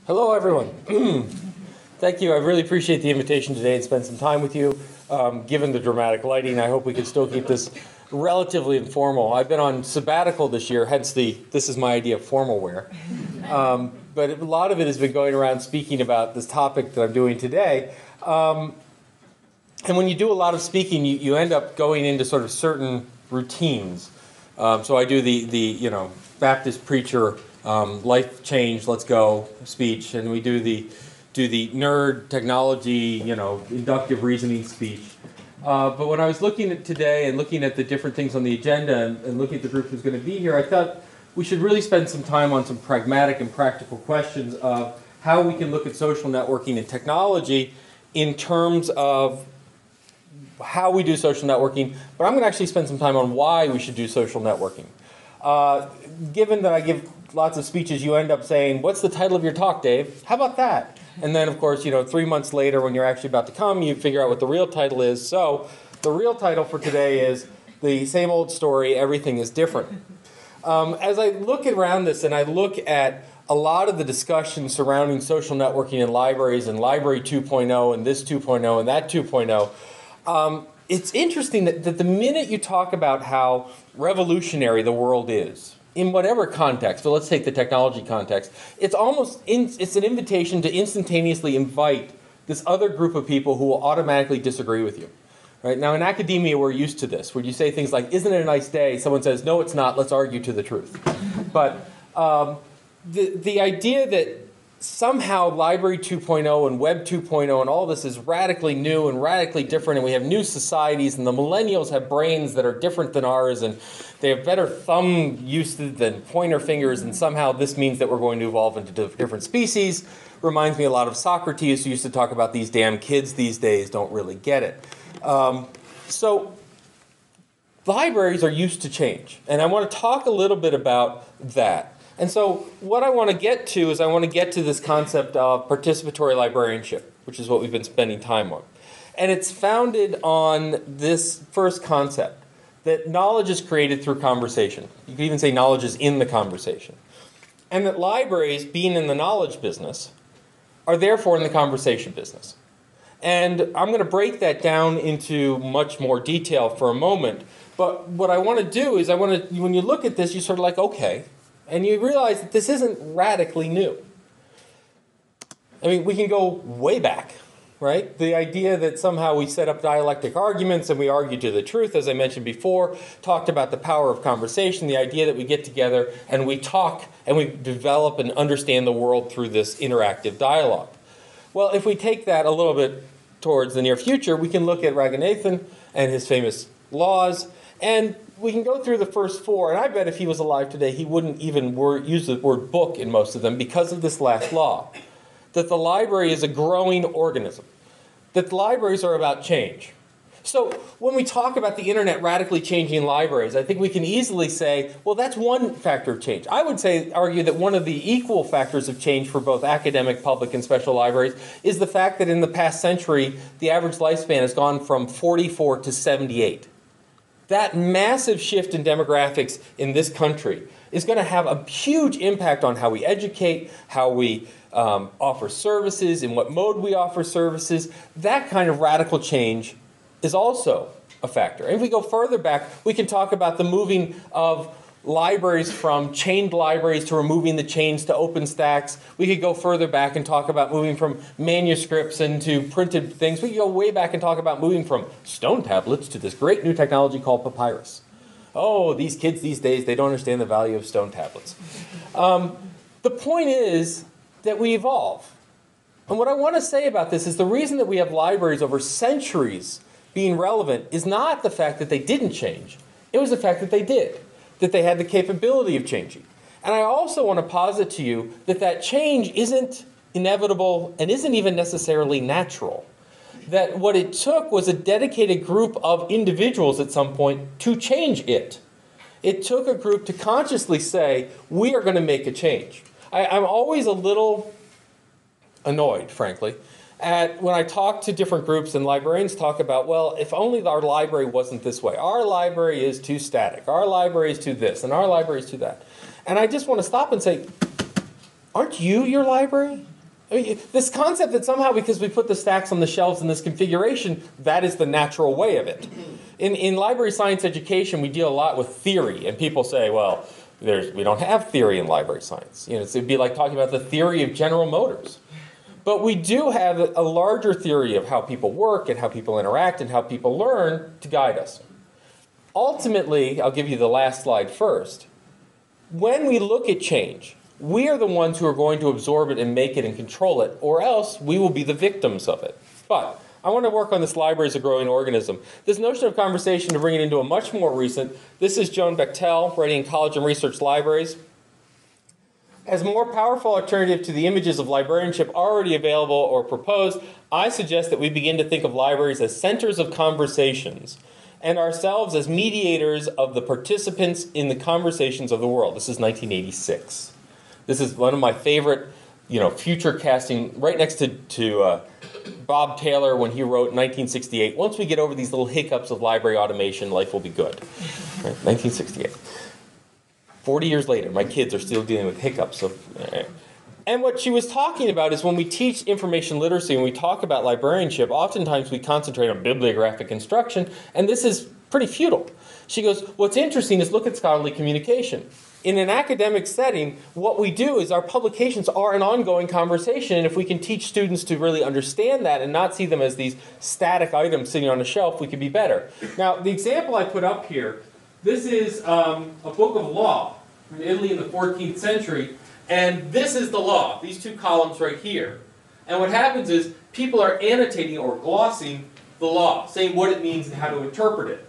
Hello, everyone. Thank you. I really appreciate the invitation today and spend some time with you. Given the dramatic lighting, I hope we can still keep this relatively informal. I've been on sabbatical this year, hence this is my idea of formal wear. But a lot of it has been going around speaking about this topic that I'm doing today. And when you do a lot of speaking, you end up going into sort of certain routines. So I do the Baptist preacher life change, let's go speech, and we do the nerd technology, inductive reasoning speech. But when I was looking at today and looking at the different things on the agenda and looking at the group who's going to be here, I thought we should really spend some time on some pragmatic and practical questions of how we can look at social networking and technology in terms of how we do social networking. But I'm going to actually spend some time on why we should do social networking. Given that I give lots of speeches, you end up saying, what's the title of your talk, Dave? How about that? And then, of course, 3 months later, when you're actually about to come, you figure out what the real title is. So the real title for today is The Same Old Story, Everything is Different. As I look around this and I look at a lot of the discussion surrounding social networking in libraries and Library 2.0 and this 2.0 and that 2.0, it's interesting that the minute you talk about how revolutionary the world is, in whatever context, but let's take the technology context, it's an invitation to instantaneously invite this other group of people who will automatically disagree with you. Right? Now, in academia, we're used to this, where you say things like, isn't it a nice day? Someone says, no, it's not, let's argue to the truth. But the idea that somehow Library 2.0 and Web 2.0 and all this is radically new and radically different, and we have new societies, and the millennials have brains that are different than ours, and they have better thumb usage than pointer fingers, and somehow this means that we're going to evolve into different species, reminds me a lot of Socrates, who used to talk about these damn kids these days don't really get it. So libraries are used to change, and I want to talk a little bit about that. And so what I want to get to is I want to get to this concept of participatory librarianship, which is what we've been spending time on. And it's founded on this first concept, that knowledge is created through conversation. You could even say knowledge is in the conversation. And that libraries, being in the knowledge business, are therefore in the conversation business. And I'm going to break that down into much more detail for a moment. But what I want to do is when you look at this, you're sort of like, okay. And you realize that this isn't radically new. I mean, we can go way back, right? The idea that somehow we set up dialectic arguments and we argue to the truth, as I mentioned before, talked about the power of conversation, the idea that we get together and we talk and we develop and understand the world through this interactive dialogue. Well, if we take that a little bit towards the near future, we can look at Raghunathan and his famous laws, and we can go through the first four, and I bet if he was alive today, he wouldn't even use the word book in most of them because of this last law. That the library is a growing organism. That the libraries are about change. So when we talk about the internet radically changing libraries, I think we can easily say, well, that's one factor of change. I would argue that one of the equal factors of change for both academic, public, and special libraries is the fact that in the past century, the average lifespan has gone from 44 to 78. That massive shift in demographics in this country is going to have a huge impact on how we educate, how we offer services, in what mode we offer services. That kind of radical change is also a factor. And if we go further back, we can talk about the moving of libraries from chained libraries to removing the chains to OpenStax. We could go further back and talk about moving from manuscripts into printed things. We could go way back and talk about moving from stone tablets to this great new technology called papyrus. Oh, these kids these days, they don't understand the value of stone tablets. The point is that we evolve. And what I want to say about this is the reason that we have libraries over centuries being relevant is not the fact that they didn't change. It was the fact that they did. That they had the capability of changing. And I also want to posit to you that that change isn't inevitable and isn't even necessarily natural. That what it took was a dedicated group of individuals at some point to change it. It took a group to consciously say, we are going to make a change. I'm always a little annoyed, frankly, at when I talk to different groups and librarians talk about, well, if only our library wasn't this way. Our library is too static. Our library is too this, and our library is too that. And I just want to stop and say, aren't you your library? I mean, this concept that somehow because we put the stacks on the shelves in this configuration, that is the natural way of it. In library science education, we deal a lot with theory, and people say, well, we don't have theory in library science. You know, it'd be like talking about the theory of General Motors. But we do have a larger theory of how people work and how people interact and how people learn to guide us. Ultimately, I'll give you the last slide first. When we look at change, we are the ones who are going to absorb it and make it and control it, or else we will be the victims of it. But I want to work on this library as a growing organism. This notion of conversation, to bring it into a much more recent, this is Joan Bechtel writing in College and Research Libraries. As a more powerful alternative to the images of librarianship already available or proposed, I suggest that we begin to think of libraries as centers of conversations and ourselves as mediators of the participants in the conversations of the world. This is 1986. This is one of my favorite, future casting, right next to Bob Taylor when he wrote 1968. Once we get over these little hiccups of library automation, life will be good. Right? 1968. 40 years later, my kids are still dealing with hiccups. And what she was talking about is when we teach information literacy and we talk about librarianship, oftentimes we concentrate on bibliographic instruction, and this is pretty futile. She goes, what's interesting is look at scholarly communication. In an academic setting, what we do is our publications are an ongoing conversation, and if we can teach students to really understand that and not see them as these static items sitting on a shelf, we can be better. Now, the example I put up here, this is a book of law from Italy in the 14th century, and this is the law, these two columns right here. And what happens is people are annotating or glossing the law, saying what it means and how to interpret it.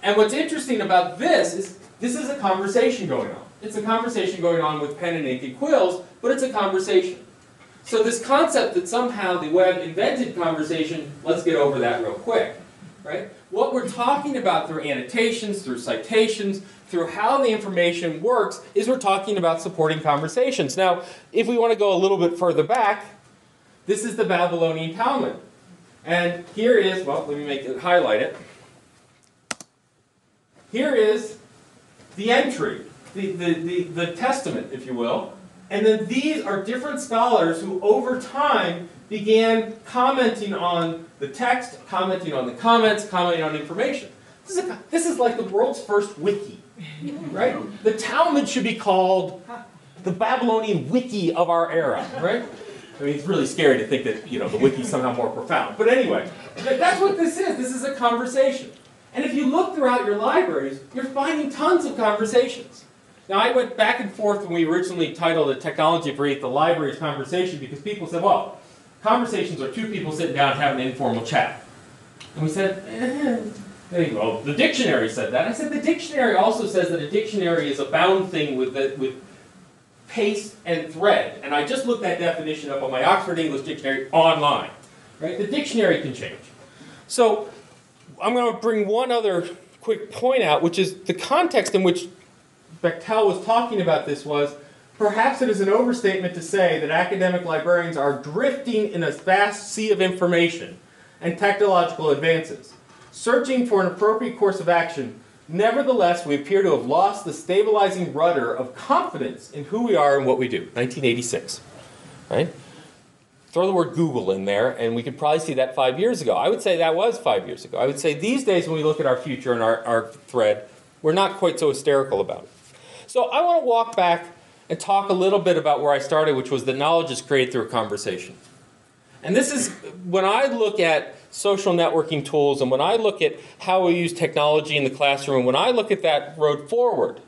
And what's interesting about this is a conversation going on. It's a conversation going on with pen and ink and quills, but it's a conversation. So this concept that somehow the web invented conversation, let's get over that real quick. Right? What we're talking about through annotations, through citations, through how the information works, is we're talking about supporting conversations. Now, if we want to go a little bit further back, this is the Babylonian Talmud. And here is, well, let me highlight it. Here is the entry, the testament, if you will. And then these are different scholars who, over time, began commenting on the text, commenting on the comments, commenting on information. This is like the world's first wiki, right? The Talmud should be called the Babylonian Wiki of our era, right? I mean, it's really scary to think that, the wiki's somehow more profound. But anyway, that's what this is. This is a conversation. And if you look throughout your libraries, you're finding tons of conversations. Now, I went back and forth when we originally titled it Technology for the Library's Conversation, because people said, well, conversations are two people sitting down having an informal chat. And we said, well, the dictionary said that. I said, the dictionary also says that a dictionary is a bound thing with paste and thread. And I just looked that definition up on my Oxford English Dictionary online. Right? The dictionary can change. So I'm going to bring one other quick point out, which is the context in which Bechtel was talking about this was, perhaps it is an overstatement to say that academic librarians are drifting in a vast sea of information and technological advances, searching for an appropriate course of action. Nevertheless, we appear to have lost the stabilizing rudder of confidence in who we are and what we do. 1986, right? Throw the word Google in there, and we could probably see that 5 years ago. I would say that was 5 years ago. I would say these days when we look at our future and our thread, we're not quite so hysterical about it. So I want to walk back and talk a little bit about where I started, which was that knowledge is created through a conversation. And this is, when I look at social networking tools and when I look at how we use technology in the classroom, when I look at that road forward,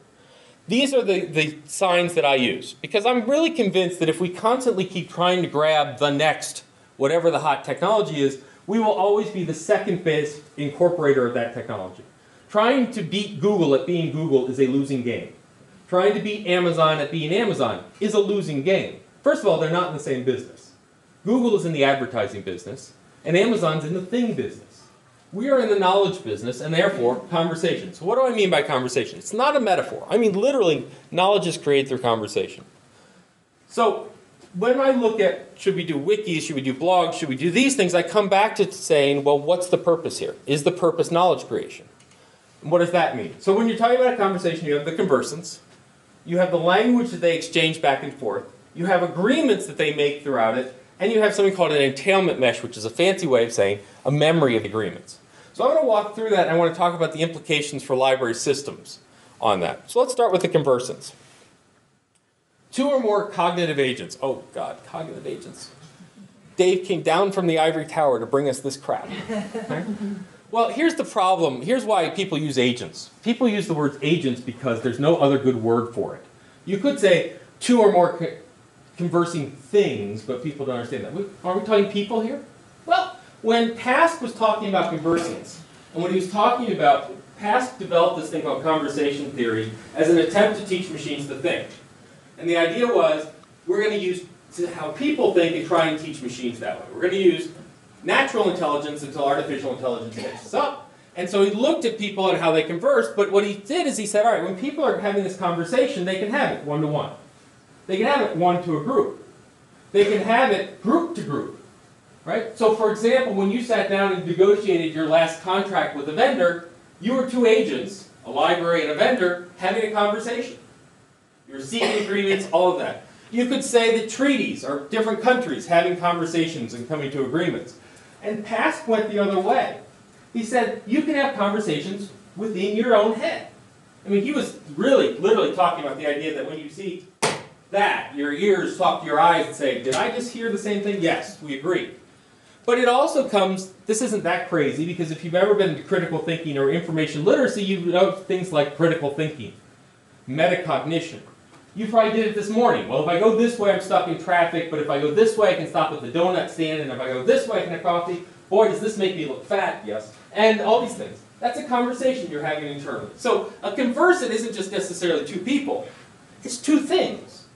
these are the signs that I use. Because I'm really convinced that if we constantly keep trying to grab the next, whatever the hot technology is, we will always be the second-best incorporator of that technology. Trying to beat Google at being Google is a losing game. Trying to beat Amazon at being Amazon is a losing game. First of all, they're not in the same business. Google is in the advertising business, and Amazon's in the thing business. We are in the knowledge business, and therefore, conversation. So what do I mean by conversation? It's not a metaphor. I mean, literally, knowledge is created through conversation. So when I look at, should we do wikis, should we do blogs, should we do these things, I come back to saying, well, what's the purpose here? Is the purpose knowledge creation? And what does that mean? So when you're talking about a conversation, you have the conversants, you have the language that they exchange back and forth, you have agreements that they make throughout it, and you have something called an entailment mesh, which is a fancy way of saying a memory of agreements. So I'm going to walk through that, and I want to talk about the implications for library systems on that. So let's start with the conversants. Two or more cognitive agents. Oh, God, cognitive agents. Dave came down from the ivory tower to bring us this crap. Okay? Well, here's the problem. Here's why people use agents. People use the word agents because there's no other good word for it. You could say two or more conversing things, but people don't understand that. Are we talking people here? Well, when Pask was talking about conversants, and when he was talking about, Pask developed this thing called conversation theory as an attempt to teach machines to think. And the idea was, we're going to use how people think and try and teach machines that way. We're going to use natural intelligence until artificial intelligence catches up. And so he looked at people and how they converse, but what he did is he said, all right, when people are having this conversation, they can have it one-to-one. They can have it one to a group. They can have it group to group. Right? So for example, when you sat down and negotiated your last contract with a vendor, you were two agents, a library and a vendor, having a conversation. You were seeking agreements, all of that. You could say that treaties are different countries having conversations and coming to agreements. And Pask went the other way. He said, you can have conversations within your own head. I mean, he was really, literally talking about the idea that when you see that, your ears talk to your eyes and say, did I just hear the same thing? Yes, we agree. But it also comes, this isn't that crazy, because if you've ever been into critical thinking or information literacy, you know things like critical thinking, metacognition. You probably did it this morning. Well, if I go this way, I'm stuck in traffic, but if I go this way, I can stop at the donut stand, and if I go this way, I can have coffee. Boy, does this make me look fat, yes. And all these things. That's a conversation you're having internally. So a conversant isn't just necessarily two people. It's two things.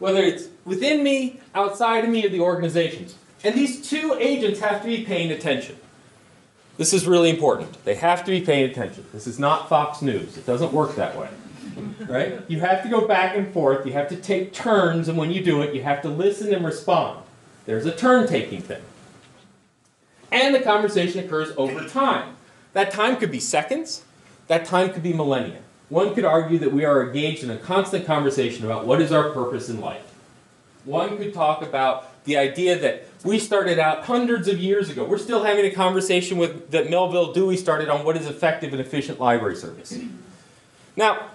Whether it's within me, outside of me, or the organizations. And these two agents have to be paying attention. This is really important. They have to be paying attention. This is not Fox News. It doesn't work that way. Right? You have to go back and forth. You have to take turns, and when you do it, you have to listen and respond. There's a turn-taking thing. And the conversation occurs over time. That time could be seconds. That time could be millennia. One could argue that we are engaged in a constant conversation about what is our purpose in life. One could talk about the idea that we started out hundreds of years ago. We're still having a conversation that Melville Dewey started on what is effective and efficient library service. Now,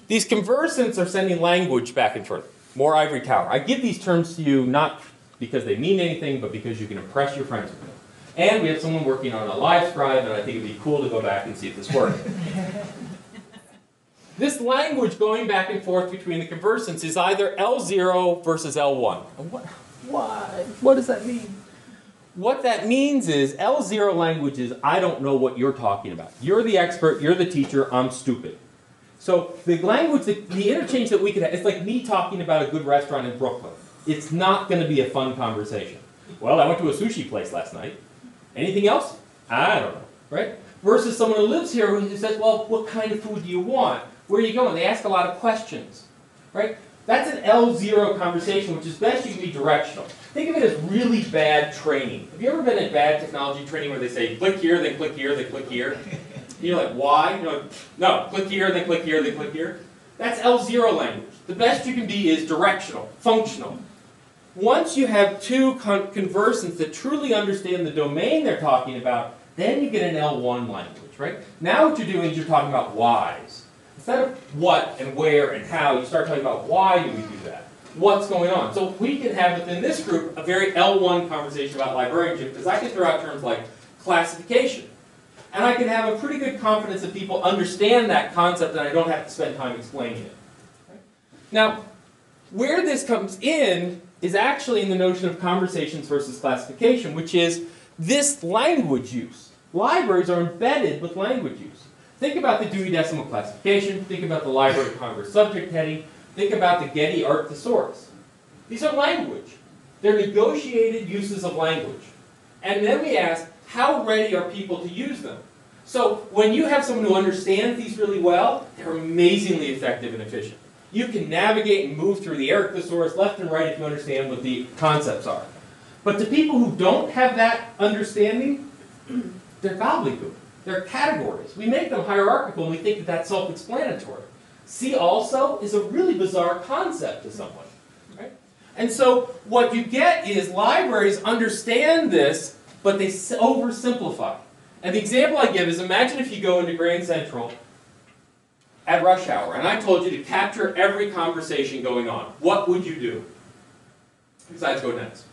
these conversants are sending language back and forth. More ivory tower. I give these terms to you not because they mean anything, but because you can impress your friends with them. And we have someone working on a live scribe, and I think it would be cool to go back and see if this works. This language going back and forth between the conversants is either L0 versus L1. What does that mean? What that means is L0 language is, I don't know what you're talking about. You're the expert, you're the teacher, I'm stupid. So the language, the interchange that we could have, it's like me talking about a good restaurant in Brooklyn. It's not going to be a fun conversation. Well, I went to a sushi place last night. Anything else? I don't know, right? Versus someone who lives here who says, well, what kind of food do you want? Where are you going? They ask a lot of questions, right? That's an L0 conversation, which is best you can be directional. Think of it as really bad training. Have you ever been in bad technology training where they say, click here, then click here, then click here? And you're like, why? You're like, no, click here, then click here, then click here. That's L0 language. The best you can be is directional, functional. Once you have two conversants that truly understand the domain they're talking about, then you get an L1 language, right? Now what you're doing is you're talking about whys. Instead of what and where and how, you start talking about why do we do that? What's going on? So we can have within this group a very L1 conversation about librarianship, because I can throw out terms like classification. And I can have a pretty good confidence that people understand that concept and I don't have to spend time explaining it. Right? Now, where this comes in is actually in the notion of conversations versus classification, which is this language use. Libraries are embedded with language use. Think about the Dewey Decimal Classification. Think about the Library of Congress subject heading. Think about the Getty Art Thesaurus. These are language. They're negotiated uses of language. And then we ask, how ready are people to use them? So when you have someone who understands these really well, they're amazingly effective and efficient. You can navigate and move through the Eric Thesaurus left and right if you understand what the concepts are. But to people who don't have that understanding, they're gobbledygook. They're categories. We make them hierarchical and we think that that's self-explanatory. See also is a really bizarre concept to someone. Right? And so what you get is libraries understand this, but they oversimplify. And the example I give is, imagine if you go into Grand Central at rush hour, and I told you to capture every conversation going on. What would you do? Besides go nuts.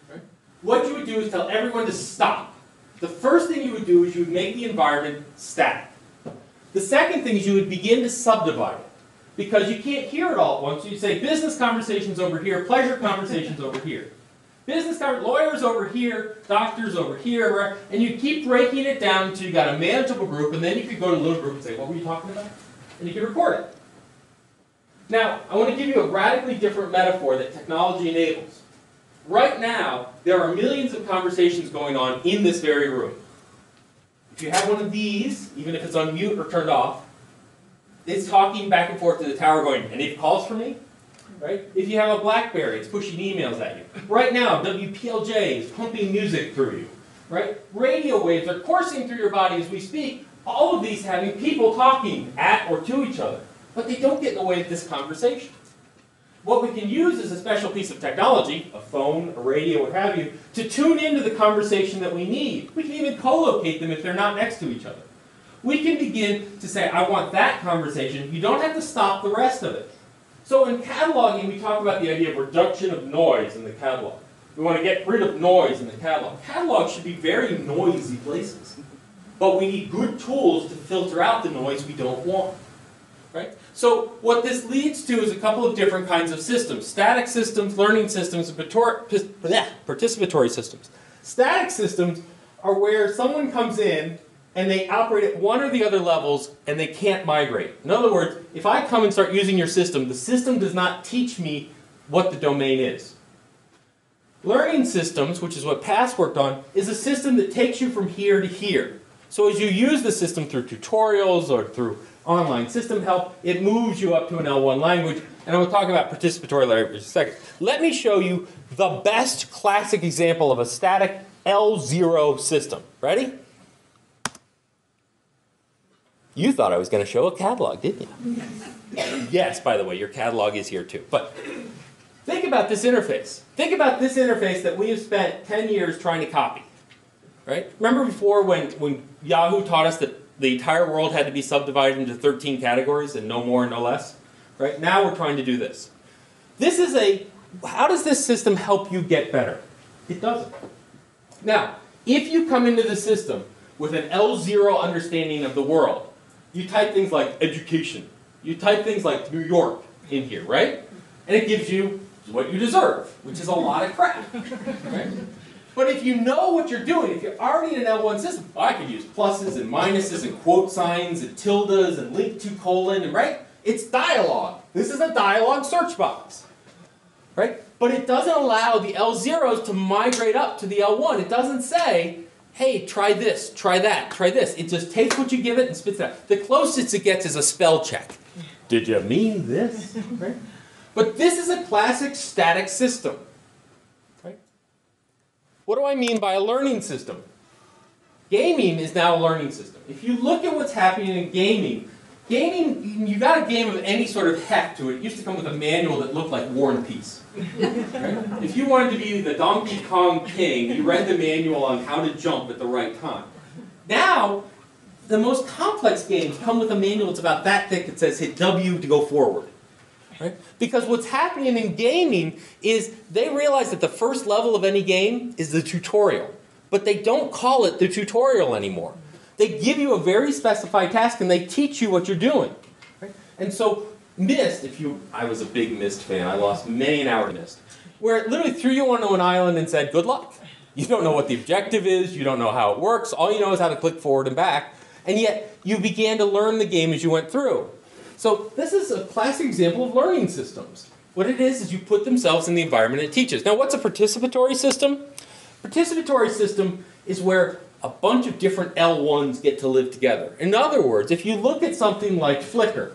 Right? What you would do is tell everyone to stop. The first thing you would do is you would make the environment static. The second thing is you would begin to subdivide it. Because you can't hear it all at once. So you say business conversations over here, pleasure conversations over here. Lawyers over here, doctors over here, right? And you keep breaking it down until you got a manageable group, and then you could go to a little group and say, what were you talking about? And you can record it. Now, I want to give you a radically different metaphor that technology enables. Right now, there are millions of conversations going on in this very room. If you have one of these, even if it's on mute or turned off, it's talking back and forth to the tower going, any calls for me? Right? If you have a BlackBerry, it's pushing emails at you. Right now, WPLJ is pumping music through you. Right? Radio waves are coursing through your body as we speak. All of these having people talking at or to each other. But they don't get in the way of this conversation. What we can use is a special piece of technology, a phone, a radio, what have you, to tune into the conversation that we need. We can even co-locate them if they're not next to each other. We can begin to say, I want that conversation. You don't have to stop the rest of it. So in cataloging, we talk about the idea of reduction of noise in the catalog. We want to get rid of noise in the catalog. Catalogs should be very noisy places. But we need good tools to filter out the noise we don't want. Right? So what this leads to is a couple of different kinds of systems. Static systems, learning systems, and participatory systems. Static systems are where someone comes in and they operate at one or the other levels and they can't migrate. In other words, if I come and start using your system, the system does not teach me what the domain is. Learning systems, which is what PASS worked on, is a system that takes you from here to here. So as you use the system through tutorials or through online system help, it moves you up to an L1 language, and I will talk about participatory language in a second. Let me show you the best classic example of a static L0 system. Ready? You thought I was going to show a catalog, didn't you? Yes, by the way, your catalog is here too. But think about this interface. Think about this interface that we have spent 10 years trying to copy. Right? Remember before when Yahoo taught us that the entire world had to be subdivided into 13 categories and no more and no less? Right? Now we're trying to do this. How does this system help you get better? It doesn't. Now, if you come into the system with an L0 understanding of the world, you type things like education, you type things like New York in here, right? And it gives you what you deserve, which is a lot of crap. Right? But if you know what you're doing, if you're already in an L1 system, I could use pluses and minuses and quote signs and tildes and link to colon, and right? It's dialogue. This is a dialogue search box. Right? But it doesn't allow the L0s to migrate up to the L1. It doesn't say, hey, try this, try that, try this. It just takes what you give it and spits it out. The closest it gets is a spell check. Did you mean this? Right? But this is a classic static system. Right? What do I mean by a learning system? Gaming is now a learning system. If you look at what's happening in gaming, you got a game of any sort of heft to it. It used to come with a manual that looked like War and Peace. Right? If you wanted to be the Donkey Kong king, you read the manual on how to jump at the right time. Now, the most complex games come with a manual that's about that thick that says hit W to go forward. Right? Because what's happening in gaming is they realize that the first level of any game is the tutorial. But they don't call it the tutorial anymore. They give you a very specified task and they teach you what you're doing. Right? And so Myst, I was a big Myst fan, I lost many an hour to Myst, where it literally threw you onto an island and said, good luck. You don't know what the objective is, you don't know how it works, all you know is how to click forward and back, and yet you began to learn the game as you went through. So this is a classic example of learning systems. What it is you put themselves in the environment it teaches. Now what's a participatory system? Participatory system is where a bunch of different L1s get to live together. In other words, if you look at something like Flickr,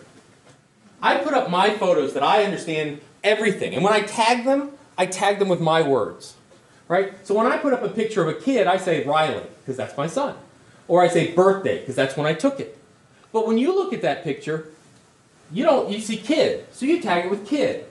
I put up my photos that I understand everything. And when I tag them with my words. Right? So when I put up a picture of a kid, I say Riley, because that's my son. Or I say birthday, because that's when I took it. But when you look at that picture, you see kid, so you tag it with kid.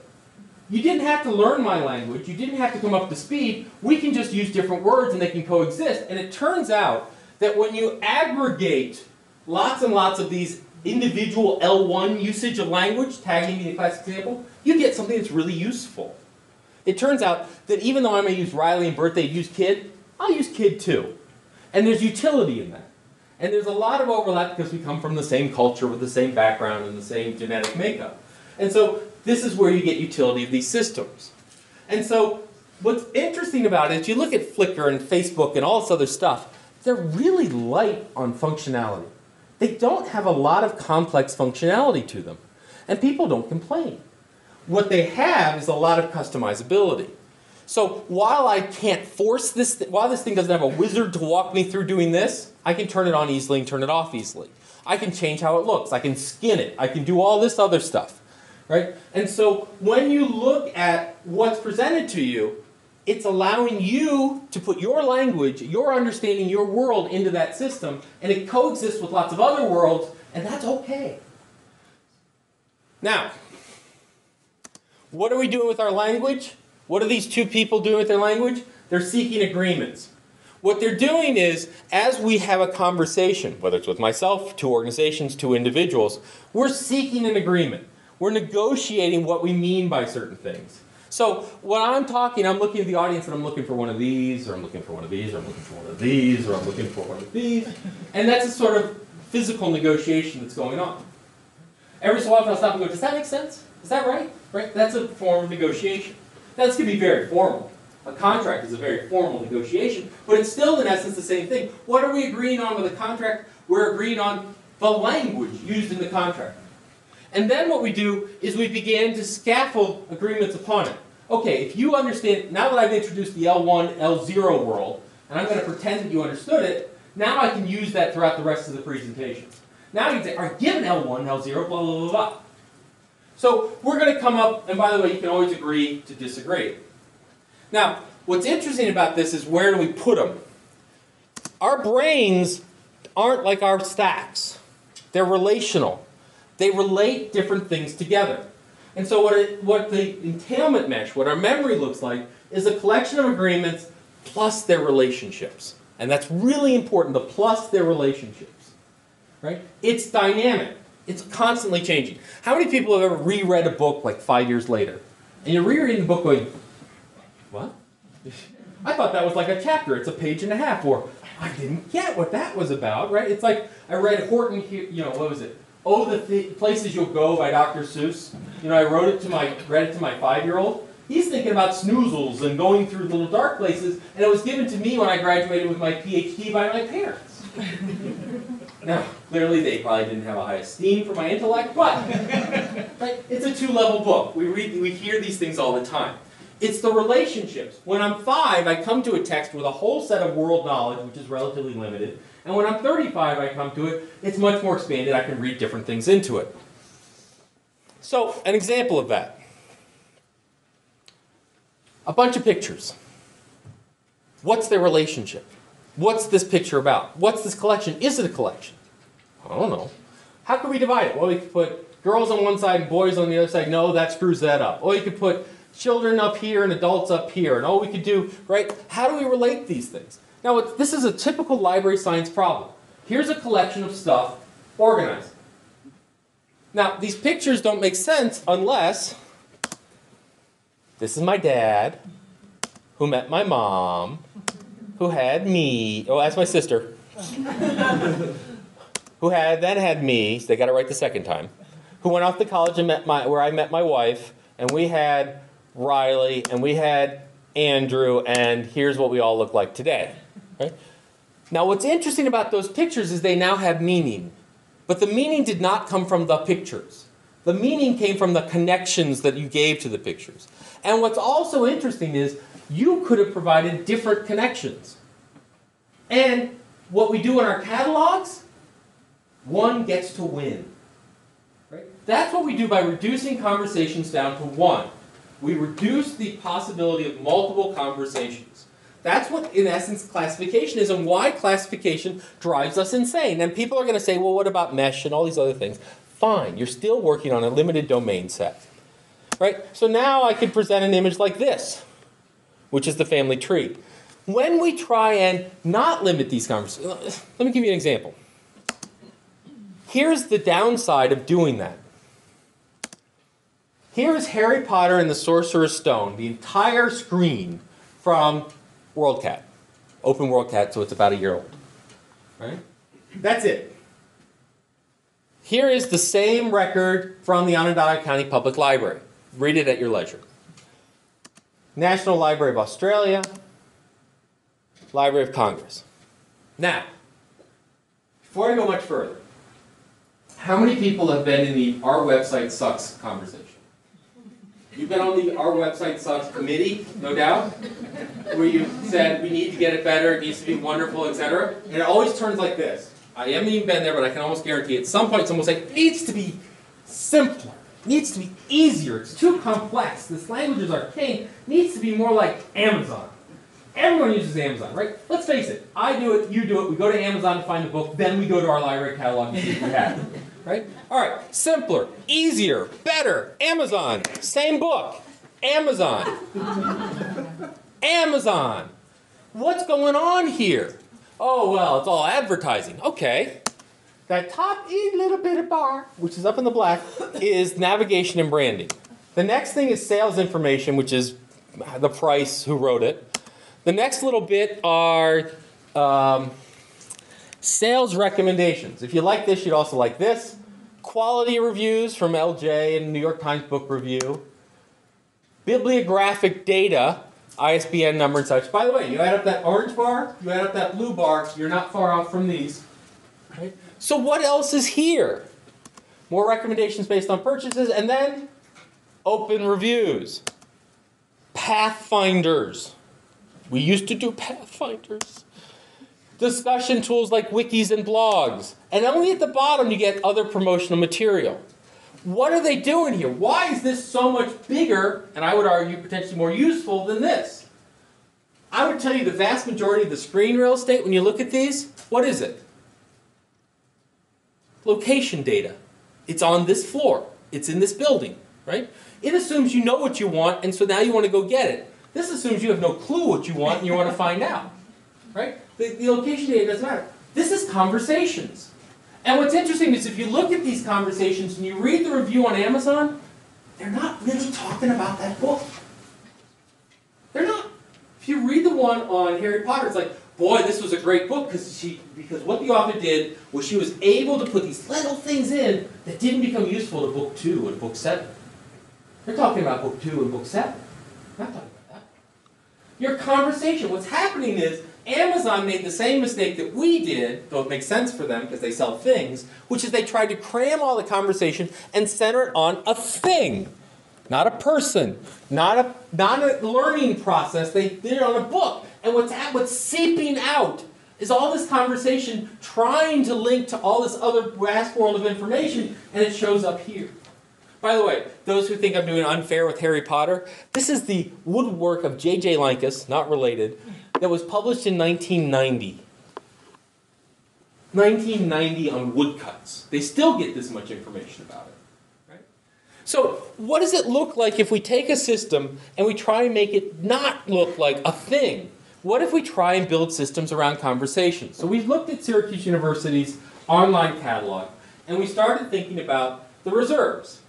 you didn't have to learn my language, you didn't have to come up to speed, we can just use different words and they can coexist. And it turns out that when you aggregate lots and lots of these individual L1 usage of language, tagging being a classic example, you get something that's really useful. It turns out that even though I may use Riley and birthday, use kid, I'll use kid too. And there's utility in that. And there's a lot of overlap because we come from the same culture with the same background and the same genetic makeup. And so this is where you get utility of these systems. And so what's interesting about it is you look at Flickr and Facebook and all this other stuff, they're really light on functionality. They don't have a lot of complex functionality to them. And people don't complain. What they have is a lot of customizability. So while I can't force this, while this thing doesn't have a wizard to walk me through doing this, I can turn it on easily and turn it off easily. I can change how it looks. I can skin it. I can do all this other stuff, right? And so when you look at what's presented to you, it's allowing you to put your language, your understanding, your world into that system, and it coexists with lots of other worlds, and that's okay. Now, what are we doing with our language? What are these two people doing with their language? They're seeking agreements. What they're doing is, as we have a conversation, whether it's with myself, two organizations, two individuals, we're seeking an agreement. We're negotiating what we mean by certain things. So when I'm talking, I'm looking at the audience and I'm looking for one of these, or I'm looking for one of these, or I'm looking for one of these, or I'm looking for one of these. And that's a sort of physical negotiation that's going on. Every so often I'll stop and go, does that make sense? Is that right? Right? That's a form of negotiation. Now, this can be very formal. A contract is a very formal negotiation, but it's still, in essence, the same thing. What are we agreeing on with a contract? We're agreeing on the language used in the contract. And then what we do is we begin to scaffold agreements upon it. Okay, if you understand, now that I've introduced the L1, L0 world, and I'm going to pretend that you understood it, now I can use that throughout the rest of the presentation. Now you can say, all right, given L1, L0, blah, blah, blah, blah. So we're going to come up, and by the way, you can always agree to disagree. Now, what's interesting about this is where do we put them? Our brains aren't like our stacks. They're relational. They relate different things together. And so what the entailment mesh, what our memory looks like, is a collection of agreements plus their relationships. And that's really important, the plus their relationships. Right? It's dynamic. It's constantly changing. How many people have ever reread a book like 5 years later? And you're rereading the book going, what? I thought that was like a chapter. It's a page and a half. Or, I didn't get what that was about, right? It's like, I read Horton, what was it? Oh, the Places You'll Go by Dr. Seuss. I read it to my 5-year-old. He's thinking about snoozles and going through little dark places, and it was given to me when I graduated with my PhD by my parents. Now, clearly they probably didn't have a high esteem for my intellect, but right, it's a 2-level book. We hear these things all the time. It's the relationships. When I'm 5, I come to a text with a whole set of world knowledge, which is relatively limited. And when I'm 35, I come to it, it's much more expanded. I can read different things into it. So, an example of that. A bunch of pictures. What's their relationship? What's this picture about? What's this collection? Is it a collection? I don't know. How can we divide it? Well, we could put girls on one side and boys on the other side. No, that screws that up. Or you could put children up here and adults up here. And all we could do, right? How do we relate these things? Now, this is a typical library science problem. Here's a collection of stuff organized. Now, these pictures don't make sense unless this is my dad, who met my mom, who had me. Oh, that's my sister. Who then had me. So they got it right the second time. Who went off to college and where I met my wife, and we had Riley, and we had Andrew, and here's what we all look like today. Right? Now, what's interesting about those pictures is they now have meaning. But the meaning did not come from the pictures. The meaning came from the connections that you gave to the pictures. And what's also interesting is you could have provided different connections. And what we do in our catalogs, one gets to win. Right? That's what we do by reducing conversations down to one. We reduce the possibility of multiple conversations. That's what, in essence, classification is, and why classification drives us insane. And people are going to say, well, what about mesh and all these other things? Fine, you're still working on a limited domain set. right? So now I could present an image like this, which is the family tree. When we try and not limit these conversations, let me give you an example. Here's the downside of doing that. Here is Harry Potter and the Sorcerer's Stone, the entire screen from WorldCat. Open WorldCat, so it's about a year old. Right? That's it. Here is the same record from the Onondaga County Public Library. Read it at your leisure. National Library of Australia, Library of Congress. Now, before I go much further, how many people have been in the Our Website Sucks conversation? You've been on the Our Website Sucks committee, no doubt, where you said we need to get it better, it needs to be wonderful, etc. And it always turns like this. I haven't even been there, but I can almost guarantee at some point someone will say, it needs to be simpler, it needs to be easier, it's too complex, this language is arcane, it needs to be more like Amazon. Everyone uses Amazon, right? Let's face it, I do it, you do it, we go to Amazon to find the book, then we go to our library catalog and see if we have it. Right? All right, simpler, easier, better, Amazon, same book, Amazon. Amazon. What's going on here? Oh, well, it's all advertising. Okay. That top little bit of bar, which is up in the black, is navigation and branding. The next thing is sales information, which is the price, who wrote it. The next little bit are sales recommendations. If you like this, you'd also like this. Quality reviews from LJ and New York Times Book Review. Bibliographic data, ISBN number and such. By the way, you add up that orange bar, you add up that blue bar, you're not far off from these. Right? So what else is here? More recommendations based on purchases, and then open reviews. Pathfinders. We used to do pathfinders. Discussion tools like wikis and blogs. And only at the bottom you get other promotional material. What are they doing here? Why is this so much bigger, and I would argue potentially more useful than this? I would tell you the vast majority of the screen real estate, when you look at these, what is it? Location data. It's on this floor. It's in this building, right? It assumes you know what you want, and so now you want to go get it. This assumes you have no clue what you want and you want to find out, right? The location data doesn't matter. This is conversations. And what's interesting is if you look at these conversations and you read the review on Amazon, they're not really talking about that book. They're not. If you read the one on Harry Potter, it's like, boy, this was a great book because what the author did was she was able to put these little things in that didn't become useful to book 2 and book 7. They're talking about book 2 and book 7. They're not talking about that. Your conversation, what's happening is Amazon made the same mistake that we did, though it makes sense for them because they sell things, which is they tried to cram all the conversation and center it on a thing, not a person, not a learning process. They did it on a book. And what's seeping out is all this conversation trying to link to all this other vast world of information, and it shows up here. By the way, those who think I'm doing unfair with Harry Potter, this is the woodwork of J.J. Lankes, not related, that was published in 1990. 1990 on woodcuts. They still get this much information about it. Right? So what does it look like if we take a system and we try and make it not look like a thing? What if we try and build systems around conversations? So we've looked at Syracuse University's online catalog, and we started thinking about the reserves.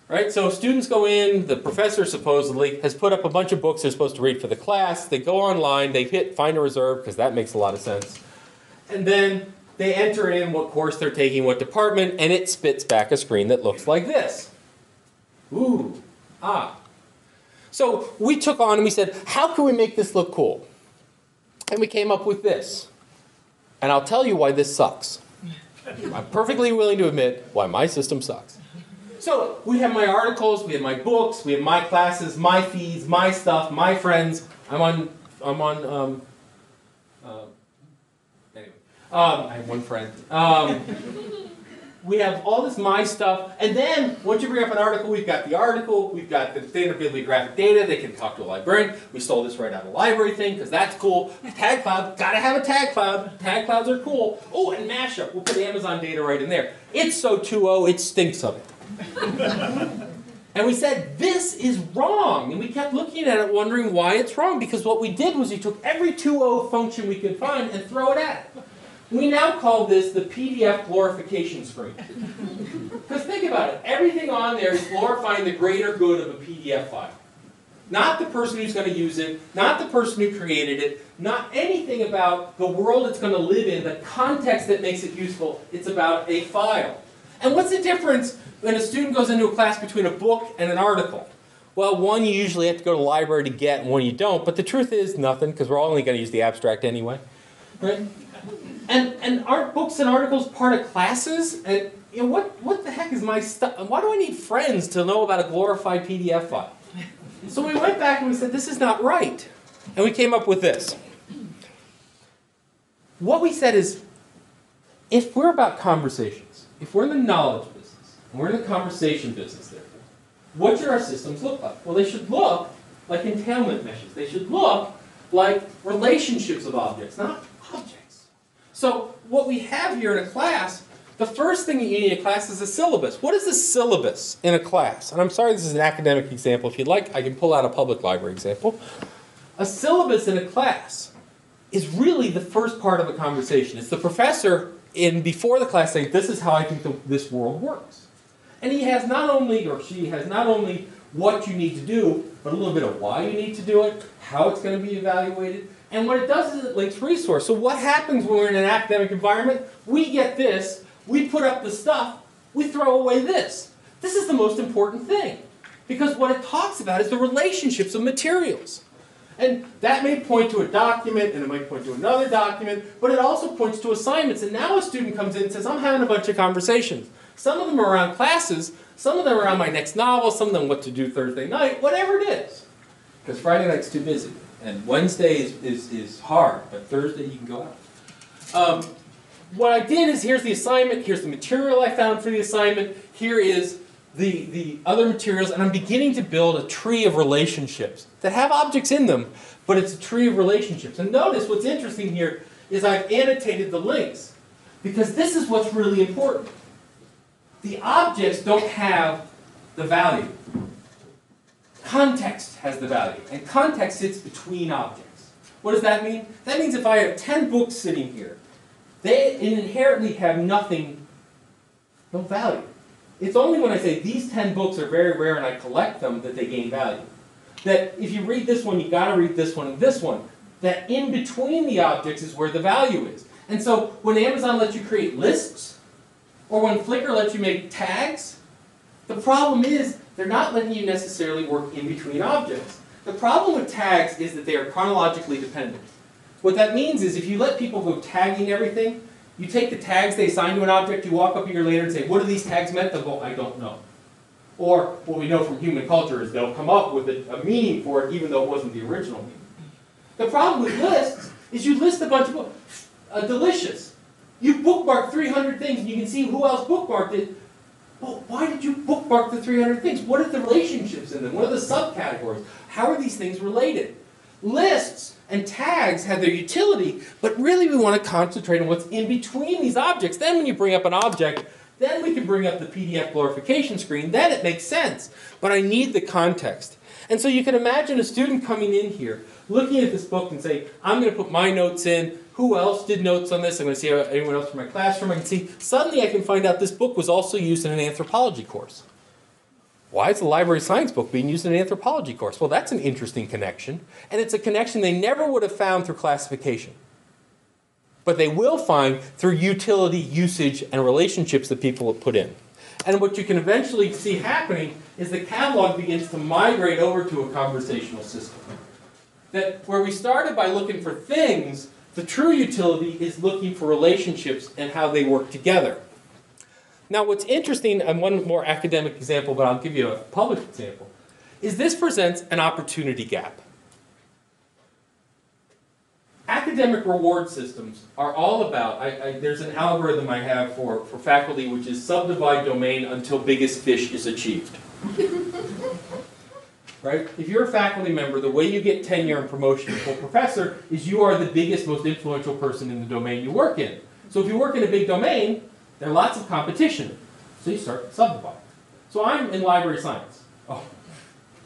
Right? So students go in, the professor supposedly has put up a bunch of books they're supposed to read for the class, they go online, they hit find a reserve, because that makes a lot of sense, and then they enter in what course they're taking, what department, and it spits back a screen that looks like this. Ooh, ah. So we took on and we said, how can we make this look cool? And we came up with this. And I'll tell you why this sucks. I'm perfectly willing to admit why my system sucks. So we have my articles, we have my books, we have my classes, my feeds, my stuff, my friends. Anyway, I have one friend. We have all this my stuff, and then once you bring up an article, we've got the standard bibliographic data, they can talk to a librarian. We stole this right out of the library thing, because that's cool. Tag cloud, gotta have a tag cloud. Tag clouds are cool. Oh, and mashup, we'll put Amazon data right in there. It's so 2.0, it stinks of it. And we said, this is wrong. And we kept looking at it wondering why it's wrong. Because what we did was we took every 2.0 function we could find and throw it at it. We now call this the PDF glorification screen. Because think about it. Everything on there is glorifying the greater good of a PDF file. Not the person who's going to use it, not the person who created it, not anything about the world it's going to live in, the context that makes it useful. It's about a file. And what's the difference when a student goes into a class between a book and an article? Well, one you usually have to go to the library to get, and one you don't. But the truth is nothing, because we're only going to use the abstract anyway. Right? And aren't books and articles part of classes? And you know, what the heck is my stuff? Why do I need friends to know about a glorified PDF file? So we went back and we said, this is not right. And we came up with this. What we said is, if we're about conversations, if we're in the knowledge business, and we're in the conversation business, therefore, what should our systems look like? Well, they should look like entailment meshes. They should look like relationships of objects, not objects. So what we have here in a class, the first thing that you need in a class is a syllabus. What is the syllabus in a class? And I'm sorry this is an academic example. If you'd like, I can pull out a public library example. A syllabus in a class is really the first part of a conversation. It's the professor before the class saying, this is how I think this world works. And he has not only, or she has not only what you need to do, but a little bit of why you need to do it, how it's going to be evaluated. And what it does is it links resource. So what happens when we're in an academic environment? We get this, we put up the stuff, we throw away this. This is the most important thing. Because what it talks about is the relationships of materials. And that may point to a document, and it might point to another document, but it also points to assignments. And now a student comes in and says, I'm having a bunch of conversations. Some of them are around classes, some of them are around my next novel, some of them what to do Thursday night, whatever it is. Because Friday night's too busy. And Wednesday is hard, but Thursday you can go out. What I did is, here's the assignment, here's the material I found for the assignment, here is the other materials, and I'm beginning to build a tree of relationships that have objects in them, but it's a tree of relationships. And notice what's interesting here is I've annotated the links, because this is what's really important. The objects don't have the value. Context has the value, and context sits between objects. What does that mean? That means if I have 10 books sitting here, they inherently have no value. It's only when I say these 10 books are very rare and I collect them that they gain value. That if you read this one, you've got to read this one and this one. That in between the objects is where the value is. And so when Amazon lets you create lists, or when Flickr lets you make tags, the problem is they're not letting you necessarily work in between objects. The problem with tags is that they are chronologically dependent. What that means is if you let people go tagging everything, you take the tags they assign to an object, you walk up a year later and say, what do these tags meant? They'll go, I don't know. Or what we know from human culture is they'll come up with a meaning for it even though it wasn't the original meaning. The problem with lists is you list a bunch of books. Delicious. You bookmark 300 things and you can see who else bookmarked it. Well, why did you bookmark the 300 things? What are the relationships in them? What are the subcategories? How are these things related? Lists and tags have their utility, but really we want to concentrate on what's in between these objects. Then when you bring up an object, then we can bring up the PDF glorification screen. Then it makes sense. But I need the context. And so you can imagine a student coming in here, looking at this book and saying, I'm going to put my notes in. Who else did notes on this? I'm going to see anyone else from my classroom. I can see. Suddenly I can find out this book was also used in an anthropology course. Why is the library science book being used in an anthropology course? Well, that's an interesting connection. And it's a connection they never would have found through classification. But they will find through utility, usage, and relationships that people have put in. And what you can eventually see happening is the catalog begins to migrate over to a conversational system. That where we started by looking for things, the true utility is looking for relationships and how they work together. Now what's interesting, and one more academic example, but I'll give you a public example, is this presents an opportunity gap. Academic reward systems are all about, there's an algorithm I have for faculty which is subdivide domain until biggest fish is achieved. Right? If you're a faculty member, the way you get tenure and promotion to a professor is you are the biggest, most influential person in the domain you work in. So if you work in a big domain, there are lots of competition. So you start subdividing. So I'm in library science. Oh,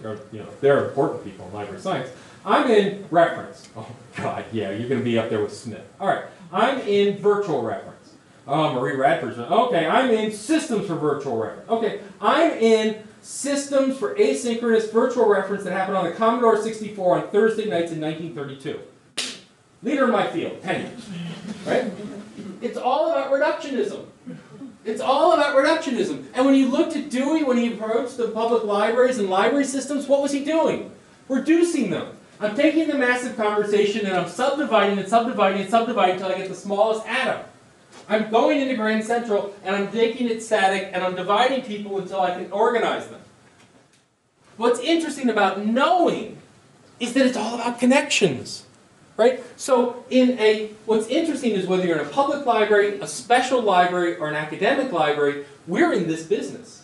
they're important people in library science. I'm in reference. Oh, God, yeah, you're going to be up there with Smith. All right, I'm in virtual reference. Oh, Marie Radford's. Okay, I'm in systems for virtual reference. Okay, I'm in systems for asynchronous virtual reference that happened on the Commodore 64 on Thursday nights in 1932. Leader in my field, 10 years. Right? It's all about reductionism. It's all about reductionism. And when you looked at Dewey, when he approached the public libraries and library systems, what was he doing? Reducing them. I'm taking the massive conversation and I'm subdividing and subdividing and subdividing until I get the smallest atom. I'm going into Grand Central and I'm making it static and I'm dividing people until I can organize them. What's interesting about knowing is that it's all about connections. Right? So what's interesting is whether you're in a public library, a special library, or an academic library, we're in this business.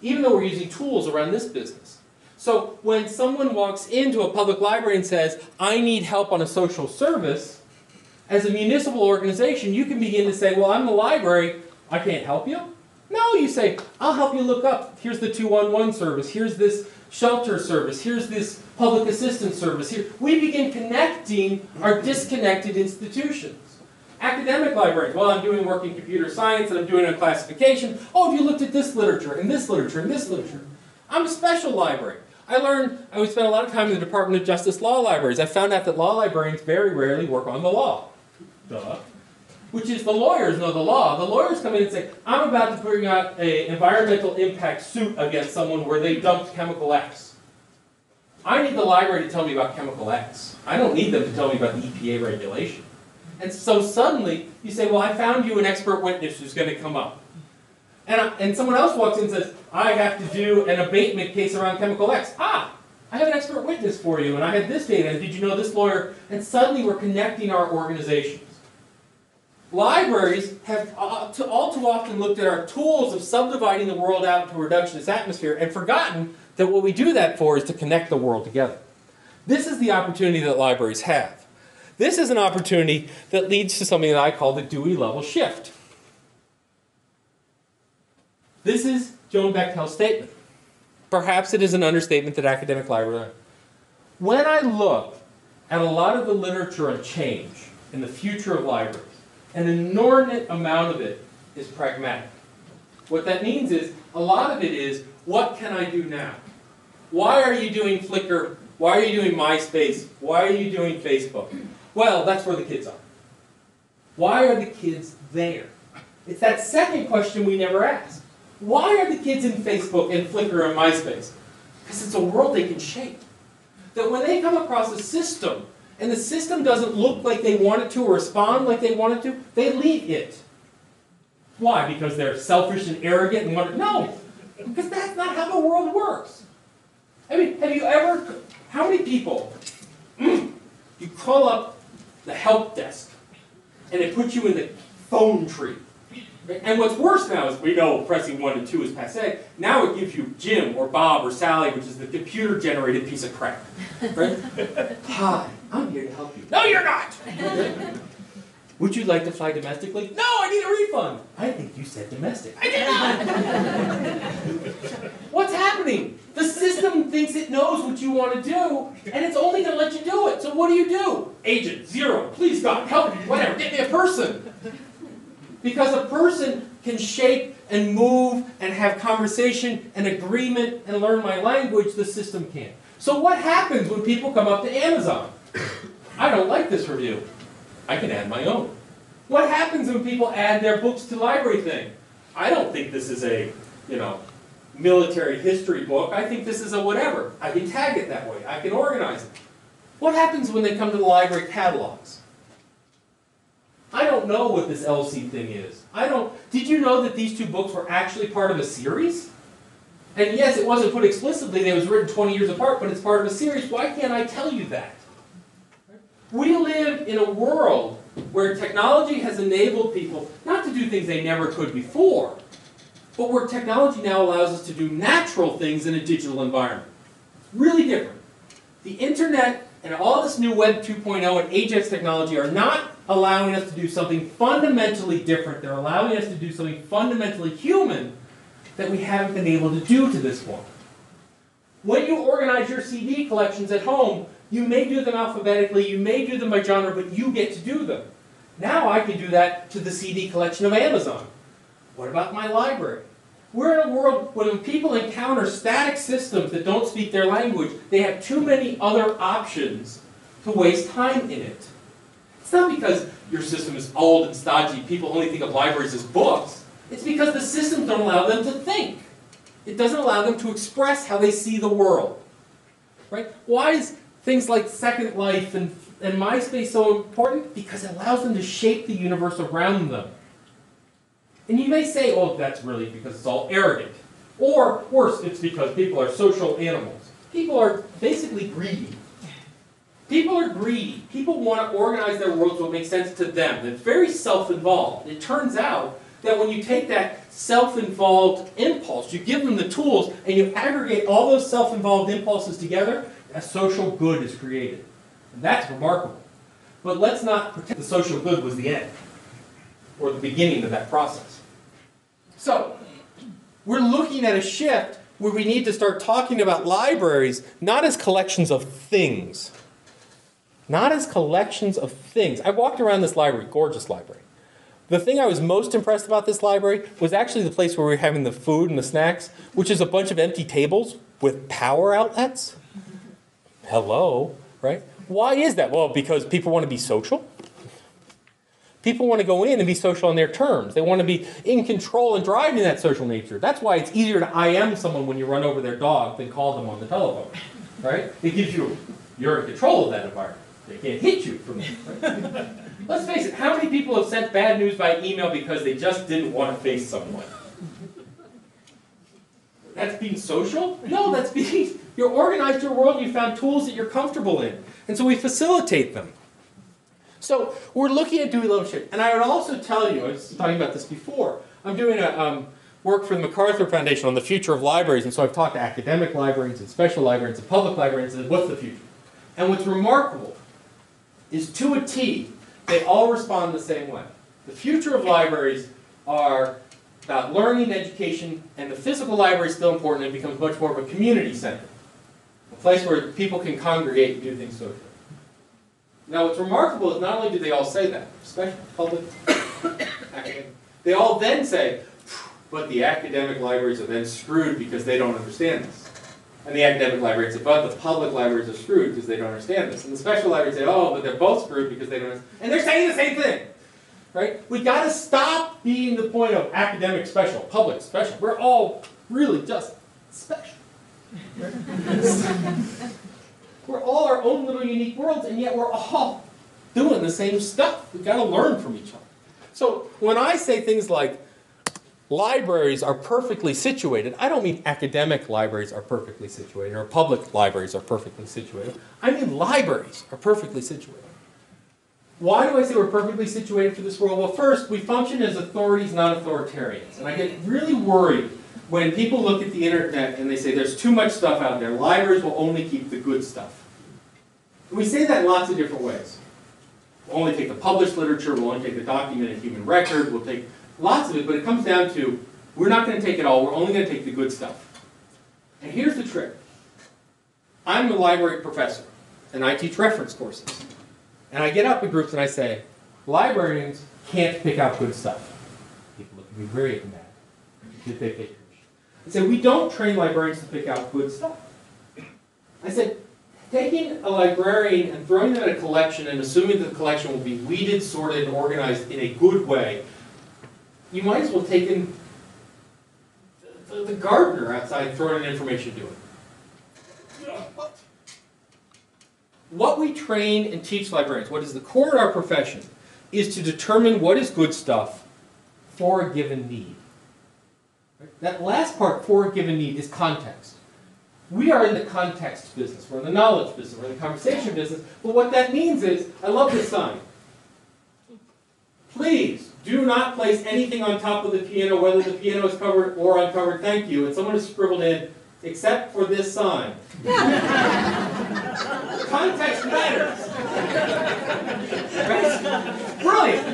Even though we're using tools around this business. So when someone walks into a public library and says, I need help on a social service, as a municipal organization, you can begin to say, well, I'm the library, I can't help you. No, you say, I'll help you look up. Here's the 211 service. Here's this shelter service. Here's this public assistance service. Here, we begin connecting our disconnected institutions. Academic librarians, well, I'm doing work in computer science and I'm doing a classification. Oh, have you looked at this literature and this literature and this literature? I'm a special library. I would spend a lot of time in the Department of Justice law libraries. I found out that law librarians very rarely work on the law. Duh. Which is the lawyers know the law. The lawyers come in and say, I'm about to bring out an environmental impact suit against someone where they dumped chemical X. I need the library to tell me about chemical X. I don't need them to tell me about the EPA regulation. And so suddenly, you say, well, I found you an expert witness who's going to come up. And someone else walks in and says, I have to do an abatement case around chemical X. Ah, I have an expert witness for you, and I have this data, and did you know this lawyer? And suddenly we're connecting our organizations. Libraries have all too often looked at our tools of subdividing the world out into a reductionist atmosphere and forgotten that what we do that for is to connect the world together. This is the opportunity that libraries have. This is an opportunity that leads to something that I call the Dewey level shift. This is Joan Bechtel's statement. Perhaps it is an understatement that academic libraries. When I look at a lot of the literature on change in the future of libraries, an inordinate amount of it is pragmatic. What that means is, a lot of it is, what can I do now? Why are you doing Flickr? Why are you doing MySpace? Why are you doing Facebook? Well, that's where the kids are. Why are the kids there? It's that second question we never ask. Why are the kids in Facebook and Flickr and MySpace? Because it's a world they can shape. That when they come across a system, and the system doesn't look like they want it to or respond like they want it to, they leave it. Why? Because they're selfish and arrogant and want to... No! Because that's not how the world works. I mean, have you ever... How many people... you call up the help desk, and it puts you in the phone tree. And what's worse now is we know pressing 1 and 2 is passé. Now it gives you Jim or Bob or Sally, which is the computer-generated piece of crap. Right? Hi, I'm here to help you. No, you're not! Would you like to fly domestically? No, I need a refund. I think you said domestic. I did not! What's happening? The system thinks it knows what you want to do, and it's only going to let you do it. So what do? Agent, 0, please God, help me, whatever, get me a person. Because a person can shape and move and have conversation and agreement and learn my language, the system can't. So what happens when people come up to Amazon? I don't like this review. I can add my own. What happens when people add their books to library thing? I don't think this is a, military history book. I think this is a whatever. I can tag it that way. I can organize it. What happens when they come to the library catalogs? I don't know what this LC thing is. Did you know that these 2 books were actually part of a series? And yes, it wasn't put explicitly, it was written 20 years apart, but it's part of a series. Why can't I tell you that? We live in a world where technology has enabled people not to do things they never could before, but where technology now allows us to do natural things in a digital environment. Really different. The internet and all this new Web 2.0 and AJAX technology are not allowing us to do something fundamentally different. They're allowing us to do something fundamentally human that we haven't been able to do to this point. When you organize your CD collections at home, you may do them alphabetically, you may do them by genre, but you get to do them. Now I can do that to the CD collection of Amazon. What about my library? We're in a world when people encounter static systems that don't speak their language, they have too many other options to waste time in it. It's not because your system is old and stodgy, people only think of libraries as books. It's because the systems don't allow them to think. It doesn't allow them to express how they see the world. Right? Why is things like Second Life and MySpace so important? Because it allows them to shape the universe around them. And you may say, oh, that's really because it's all arrogant. Or, worse, it's because people are social animals. People are basically greedy. People are greedy. People want to organize their world so it makes sense to them. It's very self-involved. It turns out that when you take that self-involved impulse, you give them the tools, and you aggregate all those self-involved impulses together, a social good is created. And that's remarkable. But let's not pretend the social good was the end, or the beginning of that process. So, we're looking at a shift where we need to start talking about libraries not as collections of things. Not as collections of things. I walked around this library, gorgeous library. The thing I was most impressed about this library was actually the place where we were having the food and the snacks, which is a bunch of empty tables with power outlets. Hello, right? Why is that? Well, because people want to be social. People want to go in and be social on their terms. They want to be in control and driving that social nature. That's why it's easier to IM someone when you run over their dog than call them on the telephone, right? It gives you, you're in control of that environment. They can't hit you from there, right? Let's face it, how many people have sent bad news by email because they just didn't want to face someone? That's being social? No, that's being, you're organized your world and you found tools that you're comfortable in. And so we facilitate them. So we're looking at Dewey leadership. And I would also tell you, I was talking about this before, I'm doing a work for the MacArthur Foundation on the future of libraries. And so I've talked to academic librarians and special librarians and public librarians and said, what's the future? And what's remarkable is to a T, they all respond the same way. The future of libraries are about learning, education, and the physical library is still important. It becomes much more of a community center, a place where people can congregate and do things socially. Now, what's remarkable is not only do they all say that, especially public, academic, they all then say, but the academic libraries are then screwed because they don't understand this. And the academic libraries say, but the public libraries are screwed because they don't understand this. And the special libraries say, oh, but they're both screwed because they don't understand. And they're saying the same thing. Right? We got to stop being the point of academic special, public special. We're all really just special. We're all our own little unique worlds, and yet we're all doing the same stuff. We've got to learn from each other. So when I say things like libraries are perfectly situated, I don't mean academic libraries are perfectly situated or public libraries are perfectly situated. I mean libraries are perfectly situated. Why do I say we're perfectly situated for this world? Well, first, we function as authorities, not authoritarians. And I get really worried when people look at the internet and they say there's too much stuff out there. Libraries will only keep the good stuff. And we say that in lots of different ways. We'll only take the published literature, we'll only take the documented human record, we'll take lots of it, but it comes down to we're not going to take it all, we're only going to take the good stuff. And here's the trick. I'm a library professor, and I teach reference courses. And I get up in groups and I say, librarians can't pick out good stuff. People look at me very mad. Did they take I said, we don't train librarians to pick out good stuff. I said, taking a librarian and throwing them in a collection and assuming that the collection will be weeded, sorted, and organized in a good way, you might as well take in the gardener outside and throw in information to it. What we train and teach librarians, what is the core of our profession, is to determine what is good stuff for a given need. That last part, for a given need, is context. We are in the context business. We're in the knowledge business. We're in the conversation business. But what that means is, I love this sign. Please do not place anything on top of the piano, whether the piano is covered or uncovered. Thank you. And someone has scribbled in, except for this sign. Context matters. Right? Brilliant.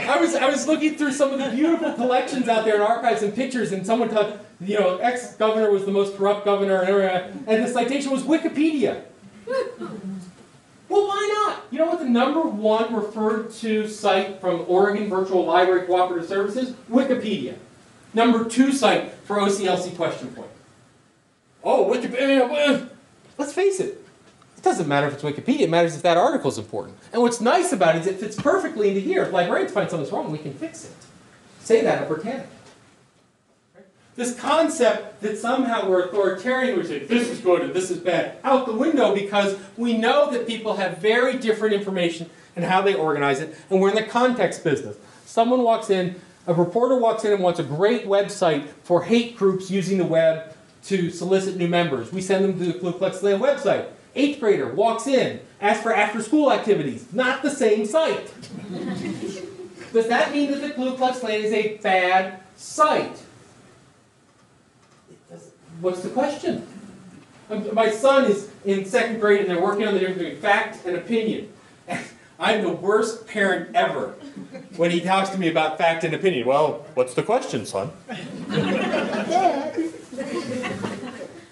I was looking through some of the beautiful collections out there in archives and pictures, and someone thought, ex-governor was the most corrupt governor, and the citation was Wikipedia. Well, why not? You know what the #1 referred to site from Oregon Virtual Library Cooperative Services? Wikipedia. #2 site for OCLC question point. Oh, Wikipedia. Let's face it. It doesn't matter if it's Wikipedia. It matters if that article is important. And what's nice about it is it fits perfectly into here. If librarians find something's wrong, we can fix it. Say that at Britannica. This concept that somehow we're authoritarian, we say this is good and this is bad, out the window, because we know that people have very different information and how they organize it, and we're in the context business. Someone walks in, a reporter walks in and wants a great website for hate groups using the web to solicit new members. We send them to the Ku Klux Klan website. 8th grader walks in, asks for after-school activities. Not the same site. Does that mean that the Ku Klux Klan is a bad site? What's the question? My son is in 2nd grade and they're working on the difference between fact and opinion. I'm the worst parent ever when he talks to me about fact and opinion. Well, what's the question, son?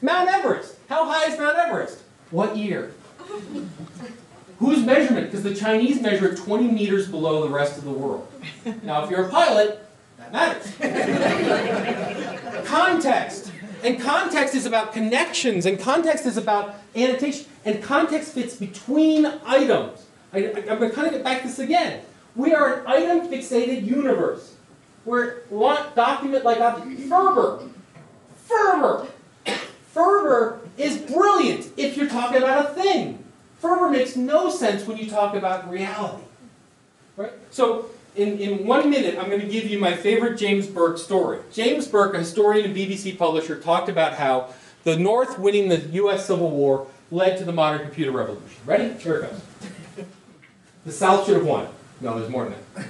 Mount Everest. How high is Mount Everest? What year? Whose measurement? Because the Chinese measure it 20 meters below the rest of the world. Now, if you're a pilot, that matters. Context. And context is about connections, and context is about annotation, and context fits between items. I'm going to kind of get back to this again. We are an item-fixated universe. We're document like object. Fervor. Fervor is brilliant if you're talking about a thing. Fervor makes no sense when you talk about reality. Right? So, in 1 minute, I'm going to give you my favorite James Burke story. James Burke, a historian and BBC publisher, talked about how the North winning the U.S. Civil War led to the modern computer revolution. Ready? Here it goes. The South should have won. No, there's more than that.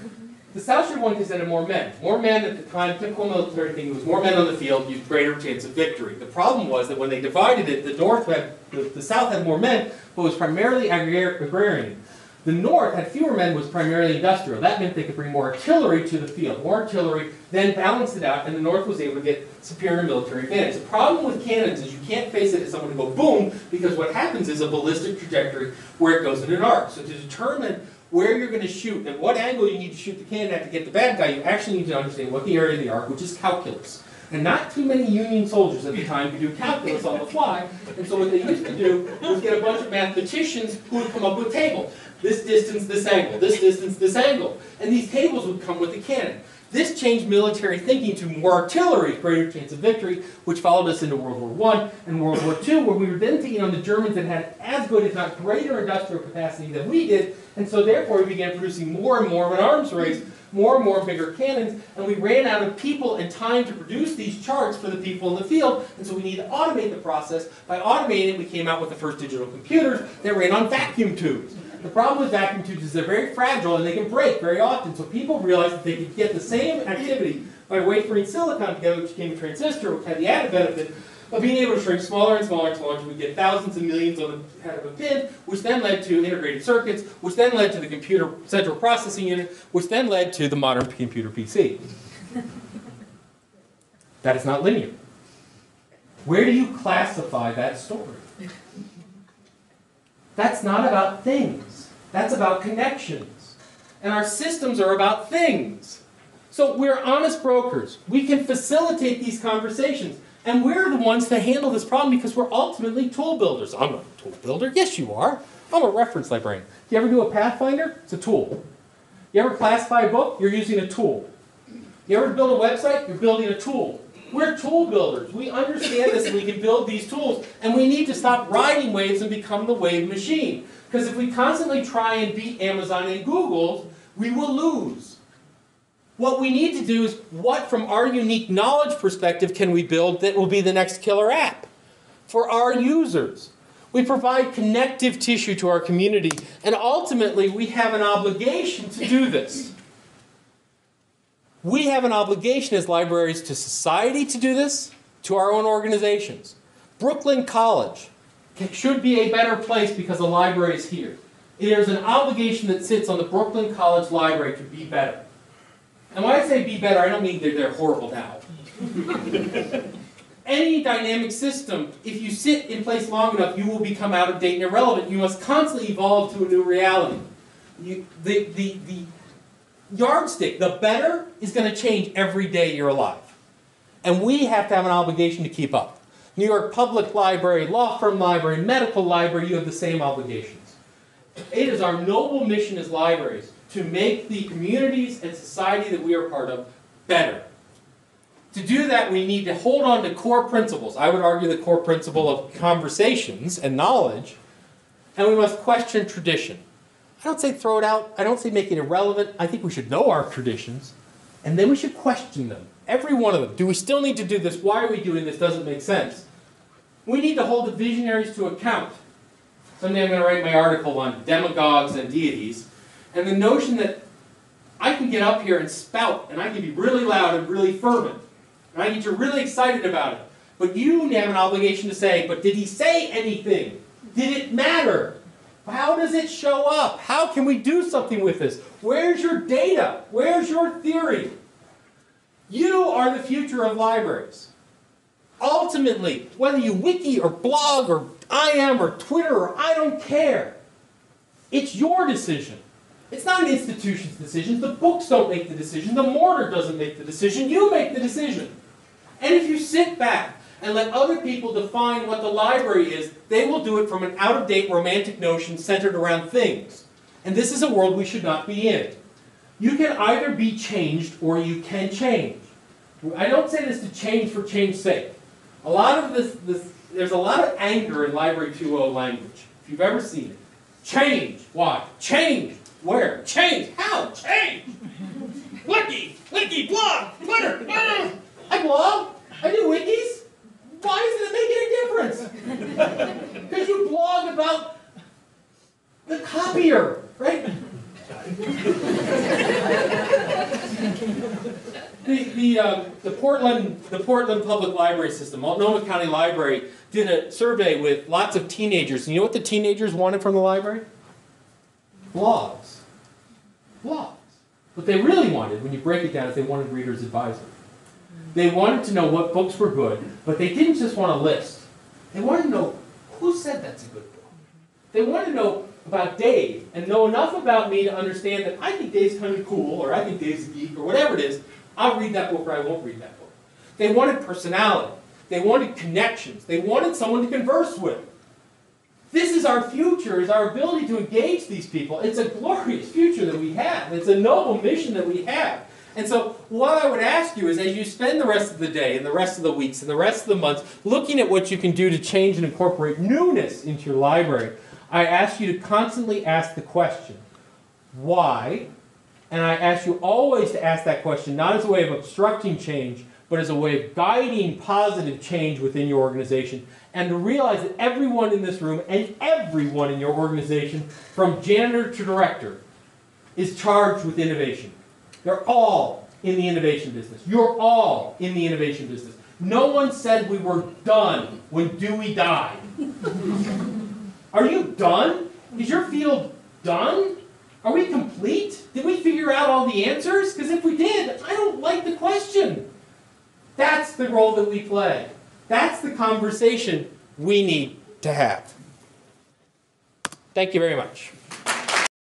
The South should have won because it had more men. More men at the time, typical military thing, there was more men on the field, you had greater chance of victory. The problem was that when they divided it, the South had more men, but was primarily agrarian. The North had fewer men, was primarily industrial. That meant they could bring more artillery to the field. More artillery then balanced it out, and the North was able to get superior military advantage. The problem with cannons is you can't face it as someone to go boom, because what happens is a ballistic trajectory where it goes in an arc. So to determine where you're going to shoot and what angle you need to shoot the cannon at to get the bad guy, you actually need to understand what the area of the arc, which is calculus. And not too many Union soldiers at the time could do calculus on the fly. And so what they used to do was get a bunch of mathematicians who would come up with tables. This distance, this angle. This distance, this angle. And these tables would come with the cannon. This changed military thinking to more artillery, greater chance of victory, which followed us into World War I and World War II, where we were then taking on the Germans that had as good, if not greater, industrial capacity than we did. And so therefore we began producing more and more of an arms race, more and more bigger cannons, and we ran out of people and time to produce these charts for the people in the field, and so we need to automate the process. By automating it, we came out with the first digital computers that ran on vacuum tubes. The problem with vacuum tubes is they're very fragile and they can break very often, so people realized that they could get the same activity by wafering silicon together, which became a transistor, which had the added benefit of being able to shrink smaller and smaller and smaller until we get thousands and millions on the head of a pin, which then led to integrated circuits, which then led to the computer central processing unit, which then led to the modern computer PC. That is not linear. Where do you classify that story? That's not about things. That's about connections. And our systems are about things. So we're honest brokers. We can facilitate these conversations. And we're the ones to handle this problem because we're ultimately tool builders. I'm not a tool builder. Yes, you are. I'm a reference librarian. You ever do a Pathfinder? It's a tool. You ever classify a book? You're using a tool. You ever build a website? You're building a tool. We're tool builders. We understand this and we can build these tools. And we need to stop riding waves and become the wave machine. Because if we constantly try and beat Amazon and Google, we will lose. What we need to do is, what from our unique knowledge perspective can we build that will be the next killer app for our users? We provide connective tissue to our community, and ultimately we have an obligation to do this. We have an obligation as libraries to society to do this, to our own organizations. Brooklyn College should be a better place because the library is here. There's an obligation that sits on the Brooklyn College Library to be better. And when I say be better, I don't mean they're horrible now. Any dynamic system, if you sit in place long enough, you will become out of date and irrelevant. You must constantly evolve to a new reality. The yardstick, the better, is going to change every day you're alive. And we have to have an obligation to keep up. New York Public Library, law firm library, medical library, you have the same obligations. It is our noble mission as libraries to make the communities and society that we are part of better. To do that, we need to hold on to core principles. I would argue the core principle of conversations and knowledge, and we must question tradition. I don't say throw it out. I don't say make it irrelevant. I think we should know our traditions, and then we should question them. Every one of them. Do we still need to do this? Why are we doing this? Doesn't make sense. We need to hold the visionaries to account. Someday I'm going to write my article on demagogues and deities, and the notion that I can get up here and spout, and I can be really loud and really fervent, and I get you really excited about it. But you have an obligation to say, but did he say anything? Did it matter? How does it show up? How can we do something with this? Where's your data? Where's your theory? You are the future of libraries. Ultimately, whether you wiki or blog or IM or Twitter or I don't care, it's your decision. It's not an institution's decision. The books don't make the decision. The mortar doesn't make the decision. You make the decision. And if you sit back and let other people define what the library is, they will do it from an out-of-date romantic notion centered around things. And this is a world we should not be in. You can either be changed or you can change. I don't say this to change for change's sake. A lot of there's a lot of anger in Library 2.0 language, if you've ever seen it. Change. Why? Change. Where? Change. How? Change. Wiki, blog, Twitter. I blog. I do wikis. Why does it make any difference? Because you blog about the copier, right? The Portland Public Library System, Multnomah County Library, did a survey with lots of teenagers. And you know what the teenagers wanted from the library? Blogs. Blogs. What they really wanted, when you break it down, is they wanted reader's advisory. They wanted to know what books were good, but they didn't just want a list. They wanted to know who said that's a good book. They wanted to know about Dave and know enough about me to understand that I think Dave's kind of cool, or I think Dave's a geek, or whatever it is. I'll read that book or I won't read that book. They wanted personality. They wanted connections. They wanted someone to converse with. This is our future, is our ability to engage these people. It's a glorious future that we have. It's a noble mission that we have. And so what I would ask you is, as you spend the rest of the day and the rest of the weeks and the rest of the months looking at what you can do to change and incorporate newness into your library, I ask you to constantly ask the question, why? And I ask you always to ask that question not as a way of obstructing change, but as a way of guiding positive change within your organization, and to realize that everyone in this room and everyone in your organization, from janitor to director, is charged with innovation. They're all in the innovation business. You're all in the innovation business. No one said we were done when Dewey died. Are you done? Is your field done? Are we complete? Did we figure out all the answers? Because if we did, I don't like the question. That's the role that we play. That's the conversation we need to have. Thank you very much.